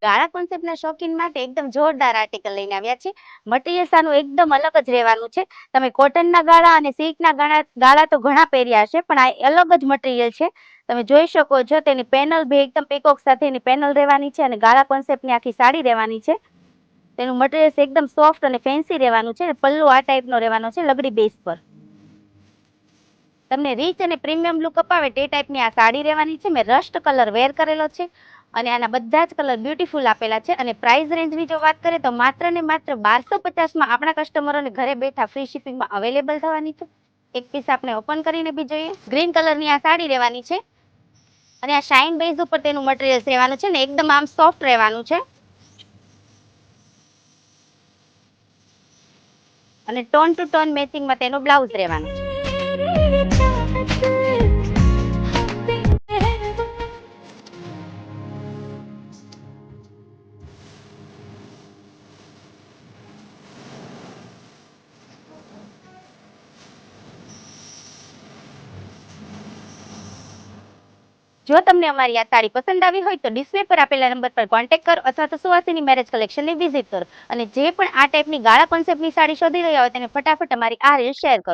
ગાળા કોન્સેપ્ટના શોખીન માટે એકદમ જોરદાર આર્ટિકલ લઈને આવ્યા છે. મટીરિયલ્સ આનું એકદમ અલગ જ રહેવાનું છે. તમે કોટનના ગાળા અને સિલ્કના ગાળા તો ઘણા પહેર્યા હશે, પણ આ અલગ જ મટીરિયલ છે. તમે જોઈ શકો છો તેની પેનલ બી એકદમ પીકોક સાથેની પેનલ રહેવાની છે અને ગાળા કોન્સેપ્ટની આખી સાડી રહેવાની છે. તેનું મટીરિયલ્સ એકદમ સોફ્ટ અને ફેન્સી રહેવાનું છે. પલ્લુ આ ટાઈપનો રહેવાનો છે, લગડી બેઝ પર. તમને રીચ અને પ્રીમિયમ લુક અપાવે તે ટાઈપની આ સાડી રહેવાની છે. મેં રસ્ટ કલર વેર કરેલો છે અને આના બધા જ કલર બ્યુટીફુલ આપેલા છે. અને પ્રાઇસ રેન્જની જો વાત કરીએ તો માત્ર ને માત્ર 1250માં આપણા કસ્ટમરોને ઘરે બેઠા ફ્રી શિપિંગમાં અવેલેબલ થવાની છે. એક પીસ આપણે ઓપન કરીને બી જોઈએ. ગ્રીન કલરની આ સાડી રહેવાની છે અને આ શાઇન બેઝ ઉપર તેનું મટીરિયલ રહેવાનું છે ને એકદમ આમ સોફ્ટ રહેવાનું છે. અને ટોન ટુ ટોન મેચિંગમાં તેનો બ્લાઉઝ રહેવાનો છે. જો તમને અમારી આ સાડી પસંદ આવી હોય તો ડિસ્પ્લે પર આપેલા નંબર પર કોન્ટેક્ટ કરો અથવા તો સુવાસીની મેરેજ કલેક્શનની વિઝિટ કરો. અને જે પણ આ ટાઈપની ગાળા કોન્સેપ્ટની સાડી શોધી રહ્યા હોય તેને ફટાફટ અમારી આ રીલ શેર કરો.